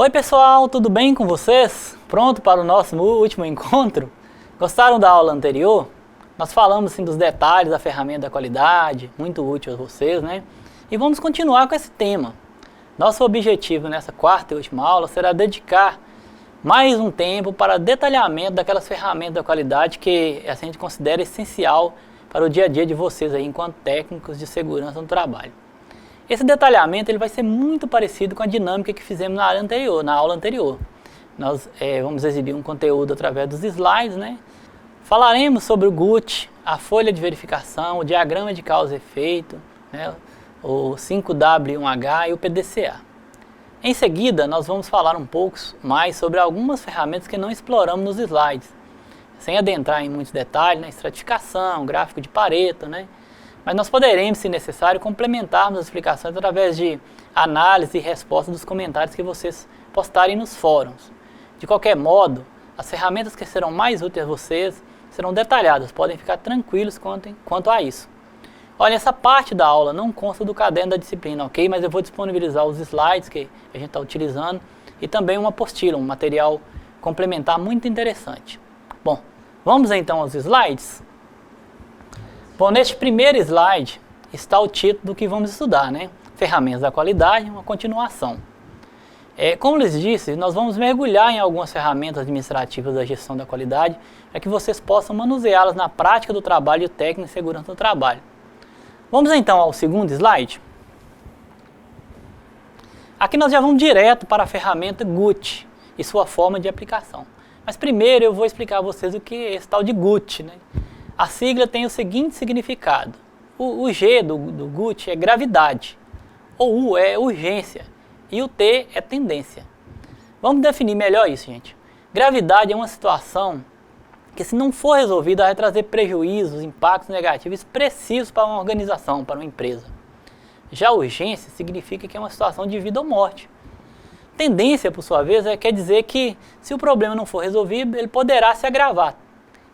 Oi pessoal, tudo bem com vocês? Pronto para o nosso último encontro? Gostaram da aula anterior? Nós falamos assim, dos detalhes da ferramenta da qualidade, muito útil a vocês, né? E vamos continuar com esse tema. Nosso objetivo nessa quarta e última aula será dedicar mais um tempo para detalhamento daquelas ferramentas da qualidade que a gente considera essencial para o dia a dia de vocês aí, enquanto técnicos de segurança no trabalho. Esse detalhamento ele vai ser muito parecido com a dinâmica que fizemos na aula anterior. Nós vamos exibir um conteúdo através dos slides, né? Falaremos sobre o GUT, a folha de verificação, o diagrama de causa e efeito, né? O 5W1H e o PDCA. Em seguida, nós vamos falar um pouco mais sobre algumas ferramentas que não exploramos nos slides, sem adentrar em muitos detalhes, né? Estratificação, gráfico de Pareto, né? Mas nós poderemos, se necessário, complementarmos as explicações através de análise e resposta dos comentários que vocês postarem nos fóruns. De qualquer modo, as ferramentas que serão mais úteis a vocês serão detalhadas, podem ficar tranquilos quanto a isso. Olha, essa parte da aula não consta do caderno da disciplina, ok? Mas eu vou disponibilizar os slides que a gente está utilizando e também uma apostila, um material complementar muito interessante. Bom, vamos então aos slides? Bom, neste primeiro slide está o título do que vamos estudar, né? Ferramentas da qualidade, uma continuação. Como lhes disse, nós vamos mergulhar em algumas ferramentas administrativas da gestão da qualidade para que vocês possam manuseá-las na prática do trabalho técnico e segurança do trabalho. Vamos então ao segundo slide. Aqui nós já vamos direto para a ferramenta GUT e sua forma de aplicação. Mas primeiro eu vou explicar a vocês o que é esse tal de GUT, né? A sigla tem o seguinte significado. O G do GUT é gravidade, o U é urgência e o T é tendência. Vamos definir melhor isso, gente. Gravidade é uma situação que, se não for resolvida, vai trazer prejuízos, impactos negativos expressivos para uma organização, para uma empresa. Já urgência significa que é uma situação de vida ou morte. Tendência, por sua vez, quer dizer que, se o problema não for resolvido, ele poderá se agravar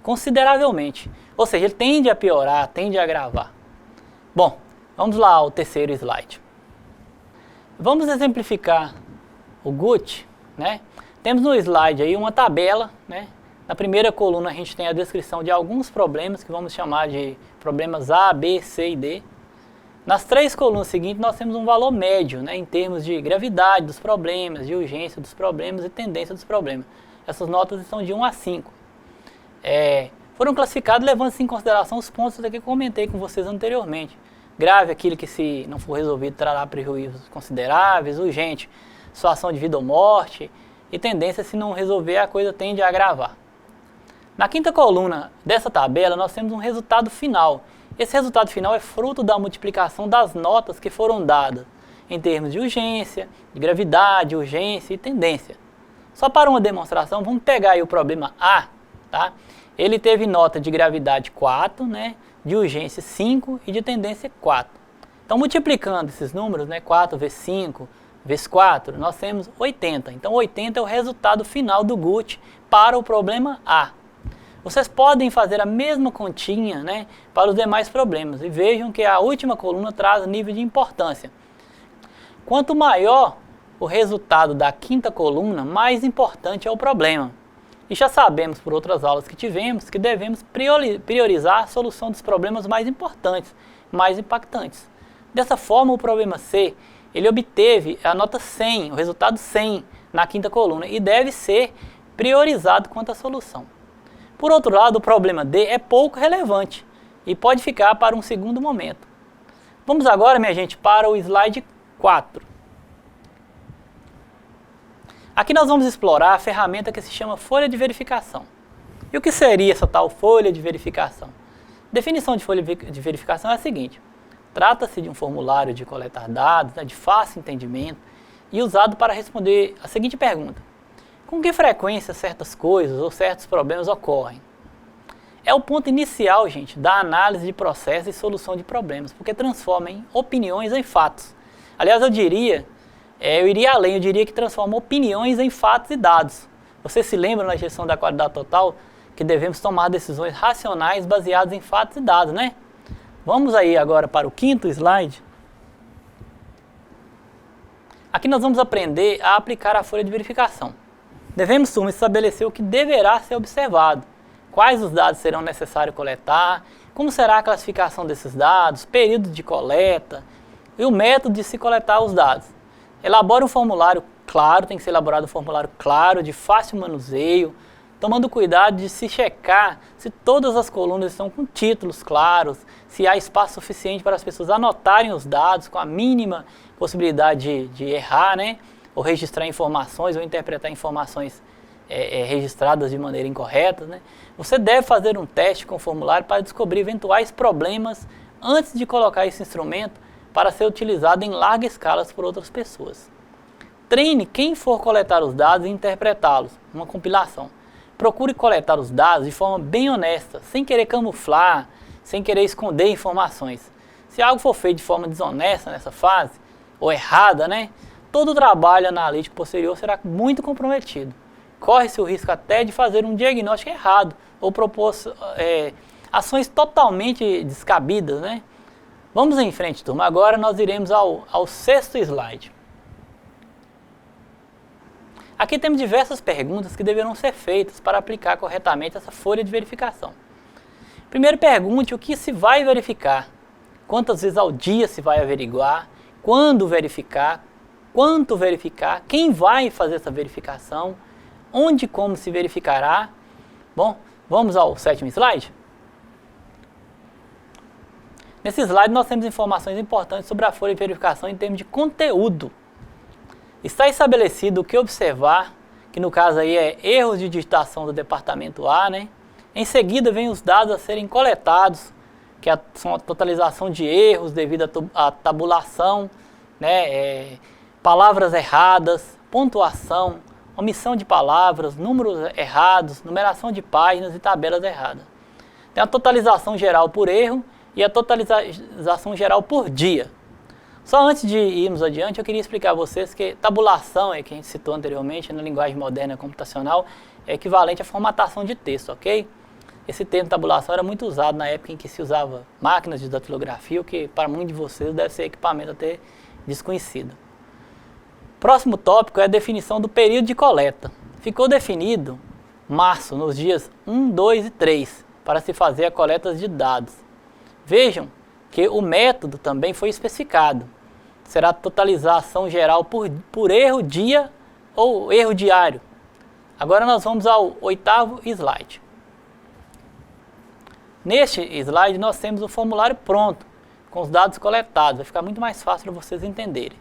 consideravelmente. Ou seja, ele tende a piorar, tende a agravar. Bom, vamos lá ao terceiro slide. Vamos exemplificar o GUT, né? Temos no slide aí uma tabela, né? Na primeira coluna a gente tem a descrição de alguns problemas que vamos chamar de problemas A, B, C e D. Nas três colunas seguintes nós temos um valor médio, né? Em termos de gravidade dos problemas, de urgência dos problemas e tendência dos problemas. Essas notas estão de 1 a 5. Foram classificados levando-se em consideração os pontos que eu comentei com vocês anteriormente. Grave, aquilo que, se não for resolvido, trará prejuízos consideráveis. Urgente, situação de vida ou morte. E tendência, se não resolver, a coisa tende a agravar. Na quinta coluna dessa tabela, nós temos um resultado final. Esse resultado final é fruto da multiplicação das notas que foram dadas em termos de urgência, de gravidade, urgência e tendência. Só para uma demonstração, vamos pegar aí o problema A, tá? Ele teve nota de gravidade 4, né, de urgência 5 e de tendência 4. Então, multiplicando esses números, né, 4 vezes 5 vezes 4, nós temos 80. Então, 80 é o resultado final do GUT para o problema A. Vocês podem fazer a mesma continha, né, para os demais problemas. E vejam que a última coluna traz nível de importância. Quanto maior o resultado da quinta coluna, mais importante é o problema. E já sabemos por outras aulas que tivemos que devemos priorizar a solução dos problemas mais importantes, mais impactantes. Dessa forma, o problema C, ele obteve a nota 100, o resultado 100 na quinta coluna e deve ser priorizado quanto à solução. Por outro lado, o problema D é pouco relevante e pode ficar para um segundo momento. Vamos agora, minha gente, para o slide 4. Aqui nós vamos explorar a ferramenta que se chama folha de verificação. E o que seria essa tal folha de verificação? A definição de folha de verificação é a seguinte: trata-se de um formulário de coletar dados, né, de fácil entendimento e usado para responder a seguinte pergunta: com que frequência certas coisas ou certos problemas ocorrem? É o ponto inicial, gente, da análise de processo e solução de problemas, porque transforma opiniões em fatos. Aliás, eu iria além, eu diria que transforma opiniões em fatos e dados. Você se lembra na gestão da qualidade total que devemos tomar decisões racionais baseadas em fatos e dados, né? Vamos aí agora para o quinto slide. Aqui nós vamos aprender a aplicar a folha de verificação. Devemos, turma, estabelecer o que deverá ser observado, quais os dados serão necessários coletar, como será a classificação desses dados, período de coleta e o método de se coletar os dados. Elabore um formulário claro, tem que ser elaborado um formulário claro, de fácil manuseio, tomando cuidado de se checar se todas as colunas estão com títulos claros, se há espaço suficiente para as pessoas anotarem os dados com a mínima possibilidade de errar, né? Ou registrar informações ou interpretar informações registradas de maneira incorreta, né? Você deve fazer um teste com o formulário para descobrir eventuais problemas antes de colocar esse instrumento para ser utilizado em larga escala por outras pessoas. Treine quem for coletar os dados e interpretá-los, uma compilação. Procure coletar os dados de forma bem honesta, sem querer camuflar, sem querer esconder informações. Se algo for feito de forma desonesta nessa fase, ou errada, né, todo o trabalho analítico posterior será muito comprometido. Corre-se o risco até de fazer um diagnóstico errado, ou propor ações totalmente descabidas, né? Vamos em frente, turma. Agora nós iremos ao sexto slide. Aqui temos diversas perguntas que deverão ser feitas para aplicar corretamente essa folha de verificação. Primeiro, pergunte o que se vai verificar, quantas vezes ao dia se vai averiguar, quando verificar, quanto verificar, quem vai fazer essa verificação, onde e como se verificará. Bom, vamos ao sétimo slide? Nesse slide nós temos informações importantes sobre a folha de verificação em termos de conteúdo. Está estabelecido o que observar, que no caso aí é erros de digitação do departamento A, né? Em seguida vem os dados a serem coletados, que são a totalização de erros devido à tabulação, né? Palavras erradas, pontuação, omissão de palavras, números errados, numeração de páginas e tabelas erradas. Tem a totalização geral por erro e a totalização geral por dia. Só antes de irmos adiante, eu queria explicar a vocês que tabulação, que a gente citou anteriormente, na linguagem moderna computacional, é equivalente à formatação de texto, ok? Esse termo tabulação era muito usado na época em que se usava máquinas de datilografia, o que para muitos de vocês deve ser equipamento até desconhecido. Próximo tópico é a definição do período de coleta. Ficou definido março, nos dias 1, 2 e 3, para se fazer a coleta de dados. Vejam que o método também foi especificado. Será totalização geral por erro dia ou erro diário. Agora nós vamos ao oitavo slide. Neste slide nós temos o formulário pronto, com os dados coletados. Vai ficar muito mais fácil para vocês entenderem.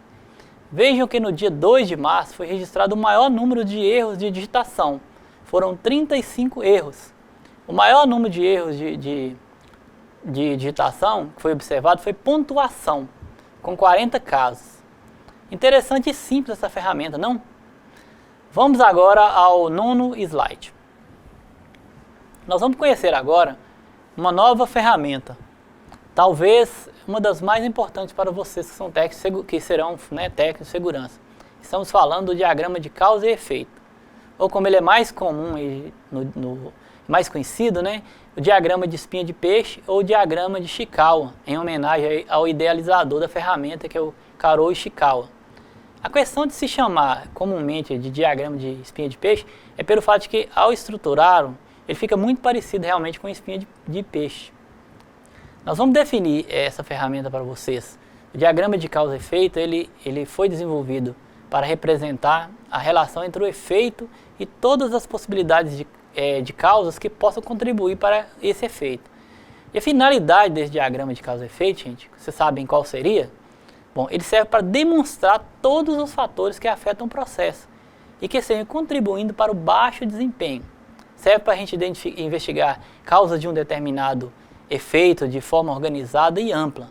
Vejam que no dia 2 de março foi registrado o maior número de erros de digitação. Foram 35 erros. O maior número de erros de digitação que foi observado foi pontuação, com 40 casos. Interessante e simples essa ferramenta, não? Vamos agora ao nono slide. Nós vamos conhecer agora uma nova ferramenta, talvez uma das mais importantes para vocês que são técnicos, que serão, né, técnicos de segurança. Estamos falando do diagrama de causa e efeito, ou como ele é mais comum e mais conhecido, né, o diagrama de espinha de peixe ou o diagrama de Ishikawa, em homenagem ao idealizador da ferramenta, que é o Karou Ishikawa. A questão de se chamar comumente de diagrama de espinha de peixe é pelo fato de que, ao estruturá-lo, ele fica muito parecido realmente com espinha de peixe. Nós vamos definir essa ferramenta para vocês. O diagrama de causa e efeito, ele foi desenvolvido para representar a relação entre o efeito e todas as possibilidades de causas que possam contribuir para esse efeito. E a finalidade desse diagrama de causa e efeito, gente, vocês sabem qual seria? Bom, ele serve para demonstrar todos os fatores que afetam o processo e que estejam contribuindo para o baixo desempenho. Serve para a gente investigar causas de um determinado efeito de forma organizada e ampla.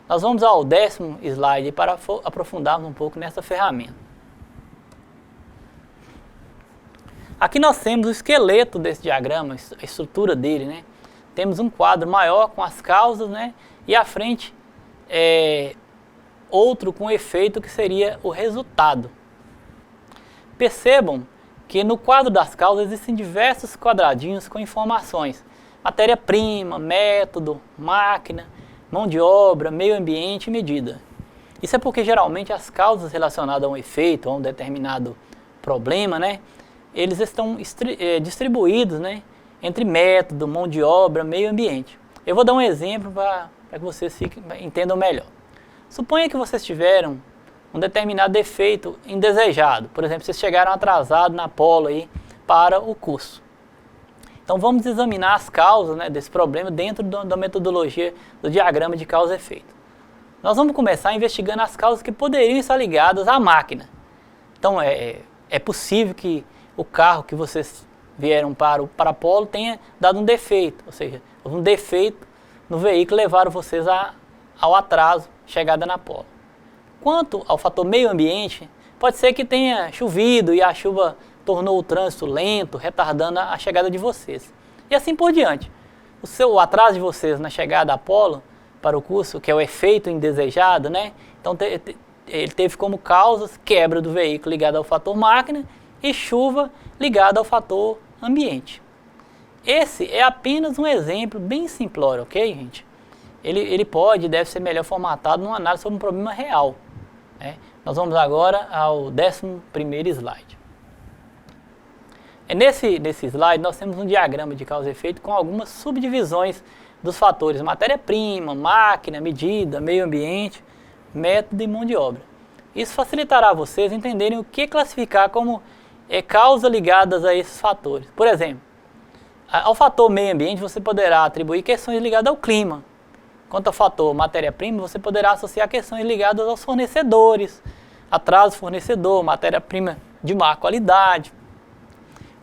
Nós vamos ao 10º slide para aprofundarmos um pouco nessa ferramenta. Aqui nós temos o esqueleto desse diagrama, a estrutura dele, né? Temos um quadro maior com as causas, né? E à frente outro com o efeito que seria o resultado. Percebam que no quadro das causas existem diversos quadradinhos com informações. Matéria-prima, método, máquina, mão de obra, meio ambiente e medida. Isso é porque geralmente as causas relacionadas a um efeito, a um determinado problema, né, eles estão distribuídos, né, entre método, mão de obra, meio ambiente. Eu vou dar um exemplo para que vocês entendam melhor. Suponha que vocês tiveram um determinado defeito indesejado. Por exemplo, vocês chegaram atrasados na polo aí para o curso. Então vamos examinar as causas, né, desse problema dentro da metodologia do diagrama de causa e efeito. Nós vamos começar investigando as causas que poderiam estar ligadas à máquina. Então é possível que o carro que vocês vieram para a polo tenha dado um defeito, ou seja, um defeito no veículo levaram vocês ao atraso, chegada na polo. Quanto ao fator meio ambiente, pode ser que tenha chovido e a chuva tornou o trânsito lento, retardando a chegada de vocês. E assim por diante. O atraso de vocês na chegada à polo para o curso, que é o efeito indesejado, né? Então ele teve como causas quebra do veículo ligada ao fator máquina e chuva ligada ao fator ambiente. Esse é apenas um exemplo bem simplório, ok, gente? Ele pode e deve ser melhor formatado numa análise sobre um problema real, né? Nós vamos agora ao 11º slide. Nesse slide nós temos um diagrama de causa e efeito com algumas subdivisões dos fatores matéria-prima, máquina, medida, meio ambiente, método e mão de obra. Isso facilitará vocês entenderem o que classificar como causas ligadas a esses fatores. Por exemplo, ao fator meio ambiente você poderá atribuir questões ligadas ao clima. Quanto ao fator matéria-prima, você poderá associar questões ligadas aos fornecedores, atraso fornecedor, matéria-prima de má qualidade.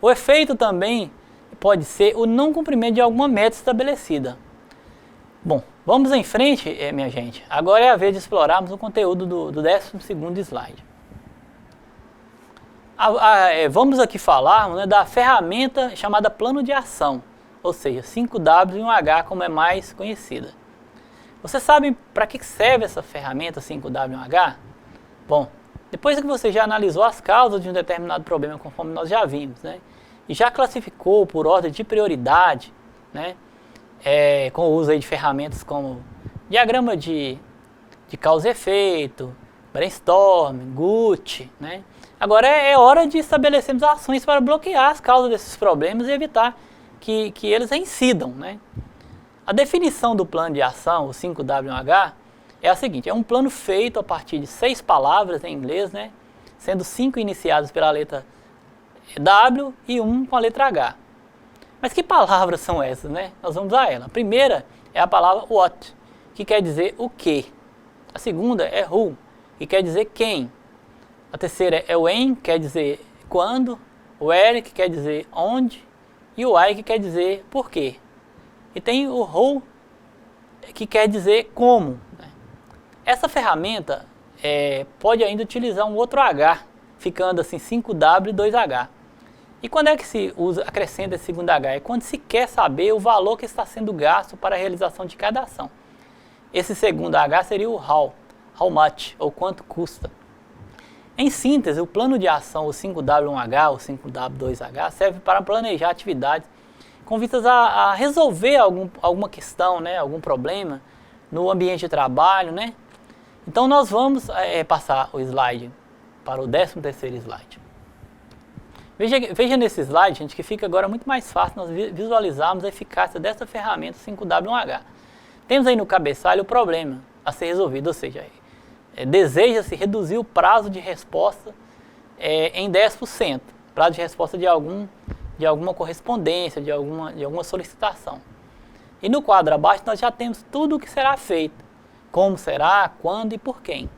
O efeito também pode ser o não cumprimento de alguma meta estabelecida. Bom, vamos em frente, minha gente. Agora é a vez de explorarmos o conteúdo do 12º slide. Vamos aqui falar, né, da ferramenta chamada plano de ação, ou seja, 5W e 1H, como é mais conhecida. Vocês sabem para que serve essa ferramenta 5W e 1H? Bom, depois que você já analisou as causas de um determinado problema, conforme nós já vimos, né, e já classificou por ordem de prioridade, né, com o uso aí de ferramentas como diagrama de causa e efeito, brainstorm, GUT, né? Agora é hora de estabelecermos ações para bloquear as causas desses problemas e evitar que eles incidam, né? A definição do plano de ação, o 5W1H, é a seguinte: é um plano feito a partir de 6 palavras em inglês, né? Sendo 5 iniciadas pela letra W e 1 com a letra H. Mas que palavras são essas, né? Nós vamos a ela. A primeira é a palavra what, que quer dizer o que. A segunda é who, que quer dizer quem. A terceira é when, que quer dizer quando. Where, que quer dizer onde. E o why, que quer dizer por quê. E tem o how, que quer dizer como, né? Essa ferramenta pode ainda utilizar um outro H, ficando assim 5W e 2H. E quando é que se acrescenta esse segundo H? É quando se quer saber o valor que está sendo gasto para a realização de cada ação. Esse segundo H seria o how much, ou quanto custa. Em síntese, o plano de ação, o 5W1H, o 5W2H, serve para planejar atividades com vistas a resolver alguma questão, né, algum problema no ambiente de trabalho, né? Então nós vamos passar o slide para o 13º slide. Veja nesse slide, gente, que fica agora muito mais fácil nós visualizarmos a eficácia dessa ferramenta 5W1H. Temos aí no cabeçalho o problema a ser resolvido, ou seja, deseja-se reduzir o prazo de resposta em 10%, prazo de resposta de alguma correspondência, de alguma solicitação. E no quadro abaixo nós já temos tudo o que será feito, como será, quando e por quem.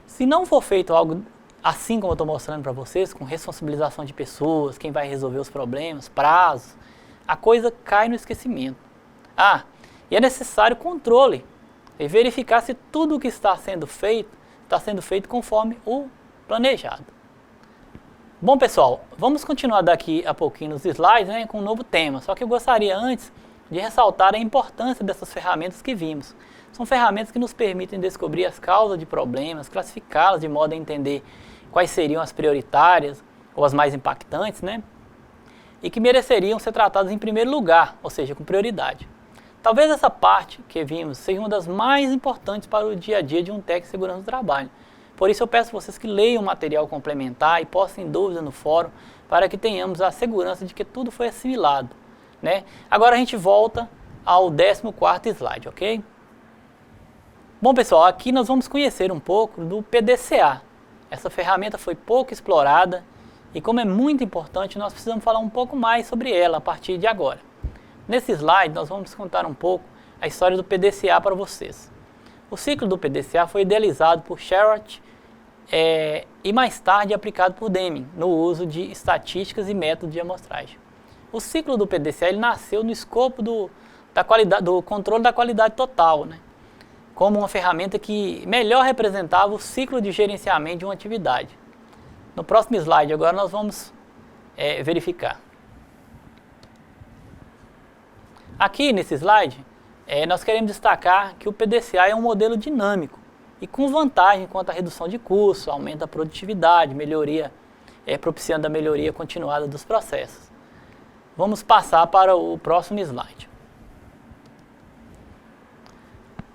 Se não for feito algo assim como eu estou mostrando para vocês, com responsabilização de pessoas, quem vai resolver os problemas, prazos, a coisa cai no esquecimento. E é necessário controle e verificar se tudo o que está sendo feito conforme o planejado. Bom, pessoal, vamos continuar daqui a pouquinho nos slides, né, com um novo tema. Só que eu gostaria antes de ressaltar a importância dessas ferramentas que vimos. São ferramentas que nos permitem descobrir as causas de problemas, classificá-las de modo a entender quais seriam as prioritárias ou as mais impactantes, né? E que mereceriam ser tratadas em primeiro lugar, ou seja, com prioridade. Talvez essa parte que vimos seja uma das mais importantes para o dia a dia de um técnico de segurança do trabalho. Por isso eu peço a vocês que leiam o material complementar e postem dúvidas no fórum para que tenhamos a segurança de que tudo foi assimilado, né? Agora a gente volta ao 14º slide, ok? Bom pessoal, aqui nós vamos conhecer um pouco do PDCA. Essa ferramenta foi pouco explorada e como é muito importante, nós precisamos falar um pouco mais sobre ela a partir de agora. Nesse slide nós vamos contar um pouco a história do PDCA para vocês. O ciclo do PDCA foi idealizado por Sherratt e mais tarde aplicado por Deming no uso de estatísticas e métodos de amostragem. O ciclo do PDCA ele nasceu no escopo do controle da qualidade total, né? Como uma ferramenta que melhor representava o ciclo de gerenciamento de uma atividade. No próximo slide agora nós vamos verificar. Aqui nesse slide, nós queremos destacar que o PDCA é um modelo dinâmico e com vantagem quanto à redução de custo, aumento da produtividade, propiciando a melhoria continuada dos processos. Vamos passar para o próximo slide.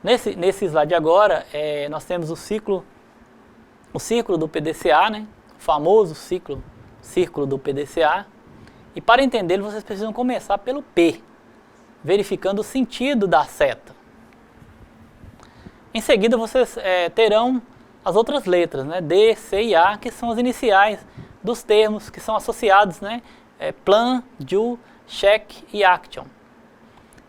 Nesse slide agora, nós temos o ciclo do PDCA, né? O famoso círculo do PDCA. E para entendê-lo, vocês precisam começar pelo P, verificando o sentido da seta. Em seguida, vocês terão as outras letras, né? D, C e A, que são as iniciais dos termos que são associados, né? Plan, do, check e action.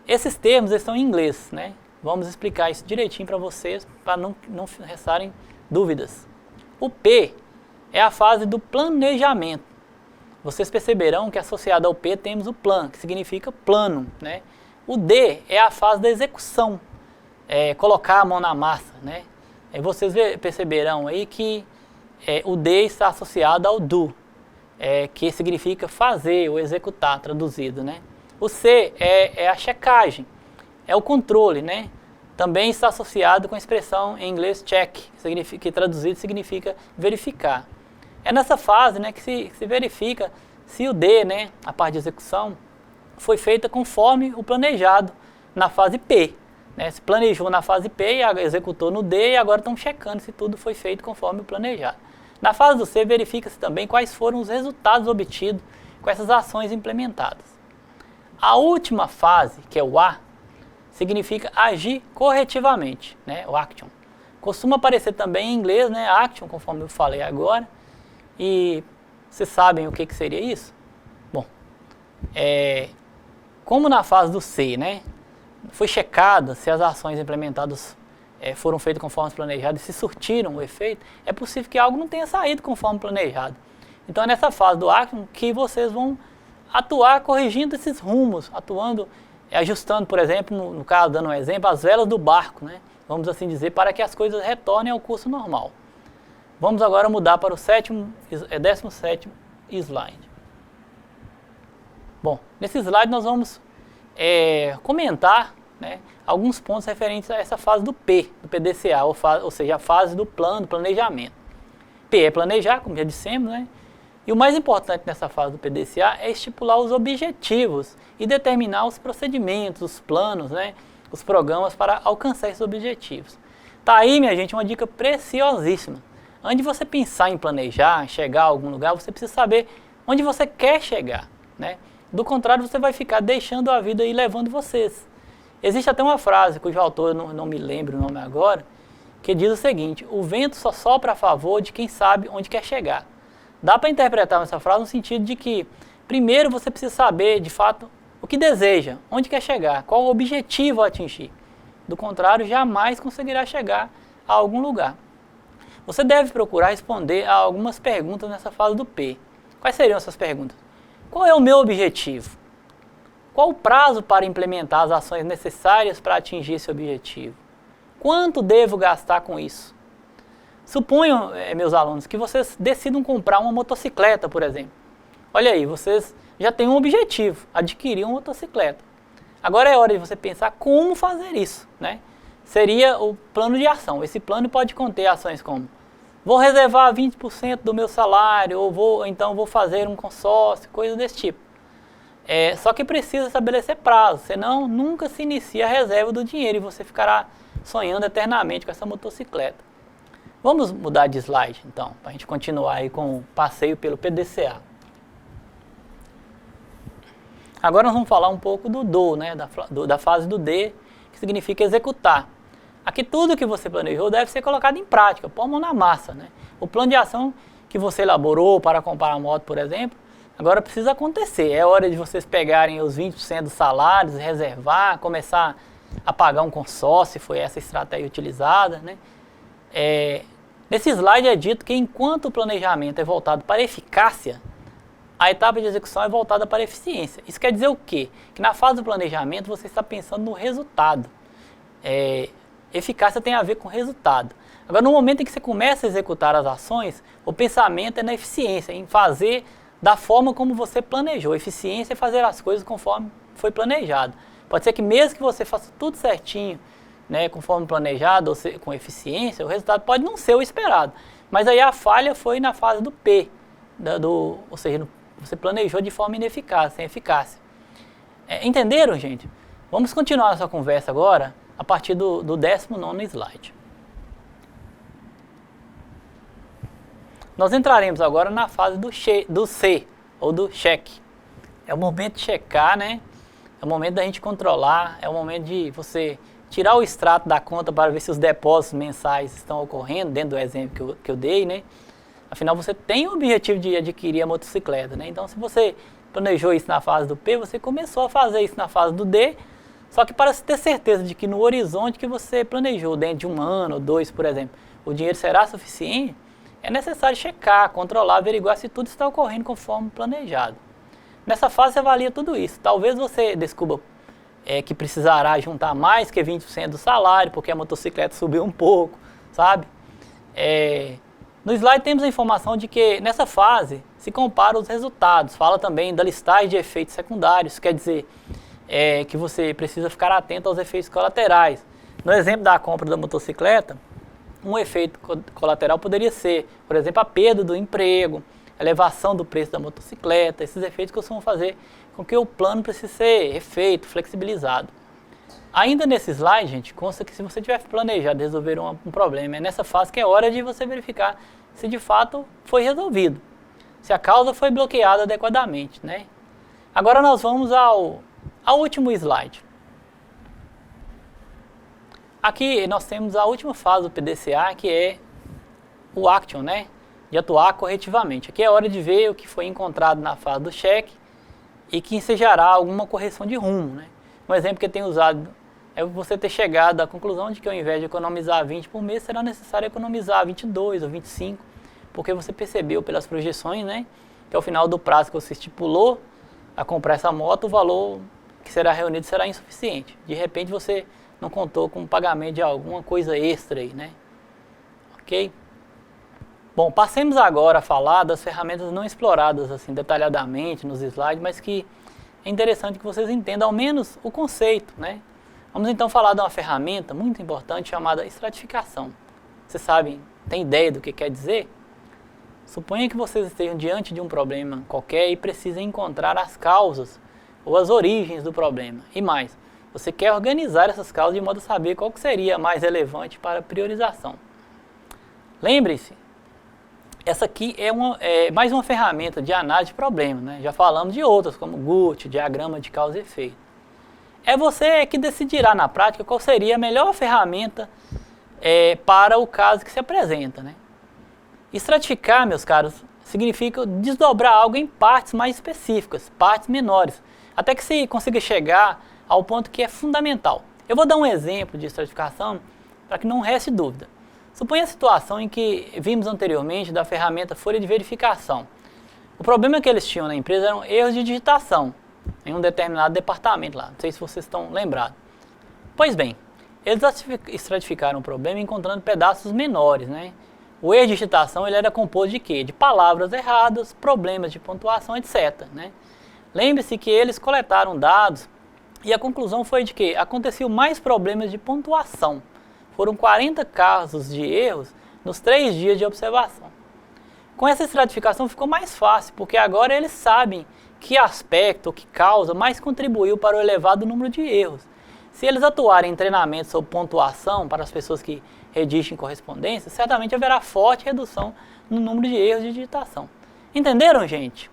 Esses termos estão em inglês, né? Vamos explicar isso direitinho para vocês, para não restarem dúvidas. O P é a fase do planejamento. Vocês perceberão que associado ao P temos o plan, que significa plano, né? O D é a fase da execução, colocar a mão na massa, né? E vocês perceberão aí que o D está associado ao do, que significa fazer ou executar, traduzido, né? O C é a checagem, é o controle, né? Também está associado com a expressão em inglês check, que traduzido significa verificar. É nessa fase, né, que se verifica se o D, né, a parte de execução, foi feita conforme o planejado na fase P. Né? Se planejou na fase P e executou no D e agora estão checando se tudo foi feito conforme o planejado. Na fase do C, verifica-se também quais foram os resultados obtidos com essas ações implementadas. A última fase, que é o A, significa agir corretivamente, né? O action. Costuma aparecer também em inglês, né? Action, conforme eu falei agora. E vocês sabem o que seria isso? Bom, como na fase do C, né? Foi checada se as ações implementadas foram feitas conforme planejado e se surtiram o efeito, é possível que algo não tenha saído conforme planejado. Então é nessa fase do action que vocês vão atuar corrigindo esses rumos, atuando, ajustando, por exemplo, no caso, dando um exemplo, as velas do barco, né? Vamos assim dizer, para que as coisas retornem ao curso normal. Vamos agora mudar para o 17º slide. Bom, nesse slide nós vamos comentar, né, alguns pontos referentes a essa fase do P, do PDCA, ou seja, a fase do plano, do planejamento. P é planejar, como já dissemos, né? E o mais importante nessa fase do PDCA é estipular os objetivos e determinar os procedimentos, os planos, né, os programas para alcançar esses objetivos. Tá aí, minha gente, uma dica preciosíssima. Antes de você pensar em planejar, chegar a algum lugar, você precisa saber onde você quer chegar, né? Do contrário, você vai ficar deixando a vida e levando vocês. Existe até uma frase, cujo autor eu não me lembro o nome agora, que diz o seguinte: o vento só sopra a favor de quem sabe onde quer chegar. Dá para interpretar essa frase no sentido de que, primeiro, você precisa saber, de fato, o que deseja, onde quer chegar, qual o objetivo a atingir. Do contrário, jamais conseguirá chegar a algum lugar. Você deve procurar responder a algumas perguntas nessa fase do P. Quais seriam essas perguntas? Qual é o meu objetivo? Qual o prazo para implementar as ações necessárias para atingir esse objetivo? Quanto devo gastar com isso? Suponham, meus alunos, que vocês decidam comprar uma motocicleta, por exemplo. Olha aí, vocês já têm um objetivo, adquirir uma motocicleta. Agora é hora de você pensar como fazer isso, né? Seria o plano de ação. Esse plano pode conter ações como: vou reservar 20% do meu salário, ou então vou fazer um consórcio, coisas desse tipo. Só que precisa estabelecer prazo, senão nunca se inicia a reserva do dinheiro e você ficará sonhando eternamente com essa motocicleta. Vamos mudar de slide, então, para a gente continuar aí com o passeio pelo PDCA. Agora nós vamos falar um pouco do DO, né, da fase do D, que significa executar. Aqui tudo que você planejou deve ser colocado em prática, pôr a mão na massa, né? O plano de ação que você elaborou para comprar a moto, por exemplo, agora precisa acontecer. É hora de vocês pegarem os 20% dos salários, reservar, começar a pagar um consórcio, foi essa estratégia utilizada, né? Nesse slide é dito que enquanto o planejamento é voltado para a eficácia, a etapa de execução é voltada para a eficiência. Isso quer dizer o quê? Que na fase do planejamento você está pensando no resultado. Eficácia tem a ver com resultado. Agora, no momento em que você começa a executar as ações, o pensamento é na eficiência, em fazer da forma como você planejou. Eficiência é fazer as coisas conforme foi planejado. Pode ser que mesmo que você faça tudo certinho, né, conforme planejado, ou com eficiência, o resultado pode não ser o esperado. Mas aí a falha foi na fase do P, ou seja, você planejou de forma ineficaz, sem eficácia. Entenderam, gente? Vamos continuar nossa conversa agora, a partir do 19º slide. Nós entraremos agora na fase do C, ou do cheque. É o momento de checar, né? É o momento da gente controlar, é o momento de você tirar o extrato da conta para ver se os depósitos mensais estão ocorrendo, dentro do exemplo que eu dei, né? Afinal, você tem o objetivo de adquirir a motocicleta, né? Então, se você planejou isso na fase do P, você começou a fazer isso na fase do D, só que para ter certeza de que no horizonte que você planejou, dentro de 1 ano ou 2, por exemplo, o dinheiro será suficiente, é necessário checar, controlar, averiguar se tudo está ocorrendo conforme planejado. Nessa fase você avalia tudo isso. Talvez você descubra que precisará juntar mais que 20% do salário, porque a motocicleta subiu um pouco, sabe? No slide temos a informação de que nessa fase se compara os resultados. Fala também da listagem de efeitos secundários, quer dizer, que você precisa ficar atento aos efeitos colaterais. No exemplo da compra da motocicleta, um efeito colateral poderia ser, por exemplo, a perda do emprego, a elevação do preço da motocicleta. Esses efeitos costumam fazer com que o plano precise ser refeito, flexibilizado. Ainda nesse slide, gente, consta que se você tiver planejado resolver um problema, é nessa fase que é hora de você verificar se de fato foi resolvido, se a causa foi bloqueada adequadamente, né? Agora nós vamos ao último slide. Aqui nós temos a última fase do PDCA, que é o action, né? De atuar corretivamente. Aqui é hora de ver o que foi encontrado na fase do cheque e que ensejará alguma correção de rumo, né? Um exemplo que eu tenho usado é você ter chegado à conclusão de que ao invés de economizar 20 por mês, será necessário economizar 22 ou 25, porque você percebeu pelas projeções, né, que ao final do prazo que você estipulou a comprar essa moto, o valor que será reunido será insuficiente. De repente você não contou com o pagamento de alguma coisa extra aí, né? Ok? Bom, passemos agora a falar das ferramentas não exploradas assim detalhadamente nos slides, mas que é interessante que vocês entendam ao menos o conceito, né? Vamos então falar de uma ferramenta muito importante chamada estratificação. Vocês sabem, tem ideia do que quer dizer? Suponha que vocês estejam diante de um problema qualquer e precisem encontrar as causas ou as origens do problema. E mais, você quer organizar essas causas de modo a saber qual que seria a mais relevante para a priorização. Lembre-se, essa aqui é mais uma ferramenta de análise de problema, né? Já falamos de outras, como GUT, diagrama de causa e efeito. É você que decidirá na prática qual seria a melhor ferramenta para o caso que se apresenta, né? Estratificar, meus caros, significa desdobrar algo em partes mais específicas, partes menores, até que se consiga chegar ao ponto que é fundamental. Eu vou dar um exemplo de estratificação para que não reste dúvida. Suponha a situação em que vimos anteriormente da ferramenta folha de verificação. O problema que eles tinham na empresa eram erros de digitação em um determinado departamento lá. Não sei se vocês estão lembrados. Pois bem, eles estratificaram o problema encontrando pedaços menores, né? O erro de digitação ele era composto de quê? De palavras erradas, problemas de pontuação, etc, né? Lembre-se que eles coletaram dados e a conclusão foi de que aconteciam mais problemas de pontuação. Foram 40 casos de erros nos 3 dias de observação. Com essa estratificação ficou mais fácil, porque agora eles sabem que aspecto, que causa mais contribuiu para o elevado número de erros. Se eles atuarem em treinamento sobre pontuação para as pessoas que redigem correspondência, certamente haverá forte redução no número de erros de digitação. Entenderam, gente?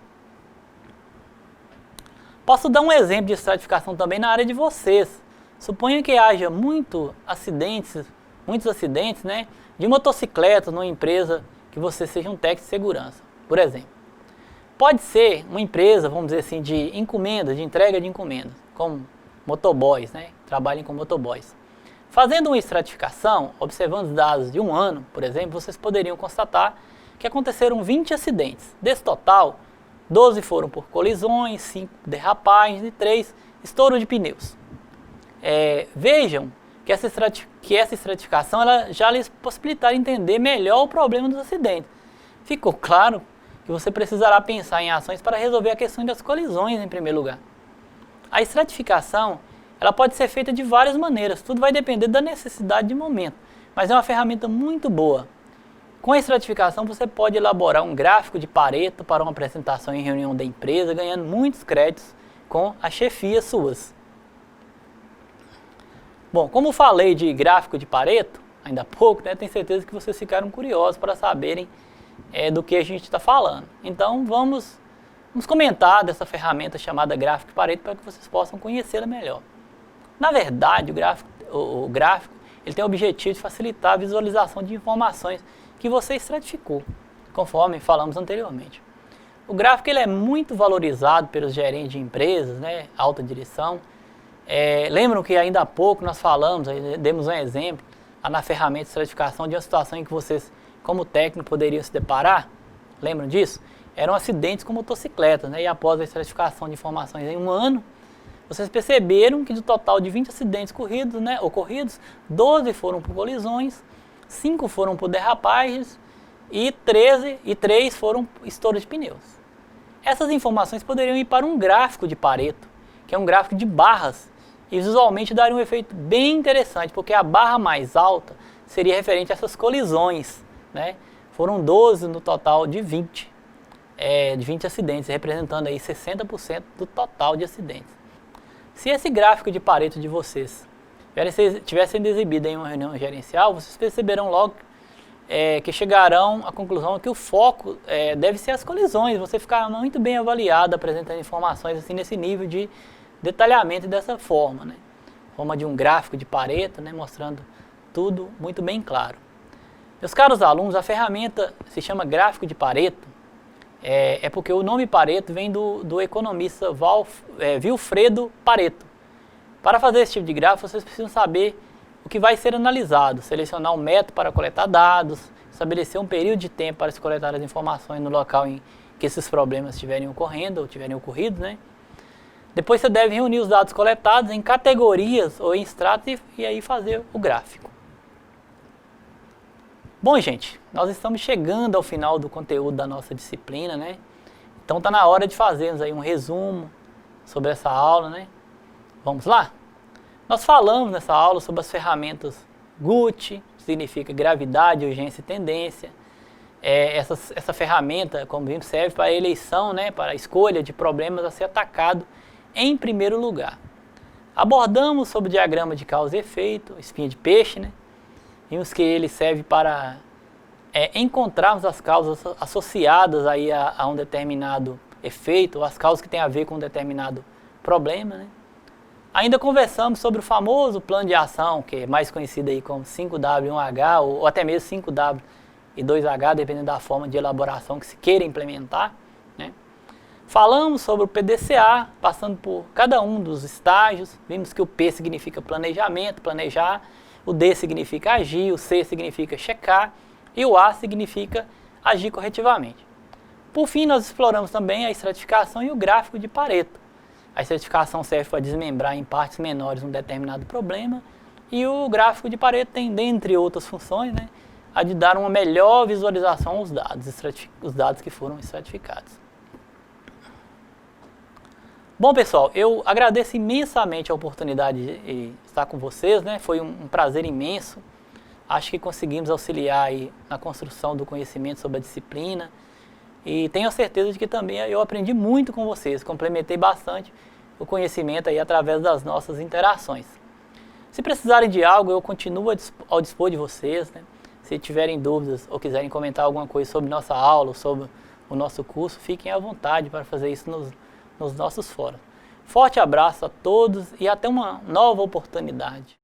Posso dar um exemplo de estratificação também na área de vocês. Suponha que haja muitos acidentes, né, de motocicletas numa empresa que você seja um técnico de segurança, por exemplo. Pode ser uma empresa, vamos dizer assim, de encomenda, de entrega de encomendas, como motoboys, né, trabalhem com motoboys. Fazendo uma estratificação, observando os dados de um ano, por exemplo, vocês poderiam constatar que aconteceram 20 acidentes. Desse total, 12 foram por colisões, 5 derrapagens e 3 estouro de pneus. Vejam que essa estratificação ela já lhes possibilitará entender melhor o problema dos acidentes. Ficou claro que você precisará pensar em ações para resolver a questão das colisões em primeiro lugar. A estratificação ela pode ser feita de várias maneiras, tudo vai depender da necessidade de momento, mas é uma ferramenta muito boa. Com a estratificação você pode elaborar um gráfico de Pareto para uma apresentação em reunião da empresa, ganhando muitos créditos com as chefias suas. Bom, como falei de gráfico de Pareto, ainda há pouco, né, tenho certeza que vocês ficaram curiosos para saberem do que a gente está falando. Então vamos comentar dessa ferramenta chamada gráfico de Pareto para que vocês possam conhecê-la melhor. Na verdade, o gráfico ele tem o objetivo de facilitar a visualização de informações que você estratificou, conforme falamos anteriormente. O gráfico ele é muito valorizado pelos gerentes de empresas, né, alta direção. Lembram que ainda há pouco nós falamos, demos um exemplo na ferramenta de estratificação de uma situação em que vocês, como técnico, poderiam se deparar? Lembram disso? Eram acidentes com motocicletas, né, e após a estratificação de informações em um ano, vocês perceberam que do total de 20 acidentes ocorridos, 12 foram por colisões, 5 foram por derrapagens e 3 foram por estouro de pneus. Essas informações poderiam ir para um gráfico de Pareto, que é um gráfico de barras, e visualmente daria um efeito bem interessante, porque a barra mais alta seria referente a essas colisões, né? Foram 12 no total de 20 acidentes, representando aí 60% do total de acidentes. Se esse gráfico de Pareto de vocês tivesse sido exibido em uma reunião gerencial, vocês perceberão logo que chegarão à conclusão que o foco deve ser as colisões. Você ficará muito bem avaliado apresentando informações assim nesse nível de detalhamento dessa forma, né? Forma de um gráfico de Pareto, né? Mostrando tudo muito bem claro. Meus caros alunos, a ferramenta se chama gráfico de Pareto, porque o nome Pareto vem do economista Vilfredo Pareto. Para fazer esse tipo de gráfico, vocês precisam saber o que vai ser analisado, selecionar um método para coletar dados, estabelecer um período de tempo para se coletar as informações no local em que esses problemas estiverem ocorrendo ou tiverem ocorrido, né? Depois você deve reunir os dados coletados em categorias ou em estratos e aí fazer o gráfico. Bom, gente, nós estamos chegando ao final do conteúdo da nossa disciplina, né? Então está na hora de fazermos aí um resumo sobre essa aula, né? Vamos lá? Nós falamos nessa aula sobre as ferramentas GUT, que significa gravidade, urgência e tendência. Essa ferramenta, como vimos, serve para a eleição, né? Para a escolha de problemas a ser atacado em primeiro lugar. Abordamos sobre o diagrama de causa e efeito, espinha de peixe, né? Vimos que ele serve para encontrarmos as causas associadas aí a um determinado efeito, ou as causas que têm a ver com um determinado problema, né? Ainda conversamos sobre o famoso plano de ação, que é mais conhecido aí como 5W e 1H, ou até mesmo 5W e 2H, dependendo da forma de elaboração que se queira implementar, né? Falamos sobre o PDCA, passando por cada um dos estágios. Vimos que o P significa planejamento, planejar, o D significa agir, o C significa checar e o A significa agir corretivamente. Por fim, nós exploramos também a estratificação e o gráfico de Pareto. A estratificação serve para desmembrar em partes menores um determinado problema e o gráfico de Pareto tem, dentre outras funções, né, a de dar uma melhor visualização aos dados, os dados que foram estratificados. Bom, pessoal, eu agradeço imensamente a oportunidade de estar com vocês, né? Foi um prazer imenso. Acho que conseguimos auxiliar aí na construção do conhecimento sobre a disciplina E tenho certeza de que também eu aprendi muito com vocês, complementei bastante o conhecimento aí através das nossas interações. Se precisarem de algo, eu continuo ao dispor de vocês, né? Se tiverem dúvidas ou quiserem comentar alguma coisa sobre nossa aula, sobre o nosso curso, fiquem à vontade para fazer isso nos nossos fóruns. Forte abraço a todos e até uma nova oportunidade.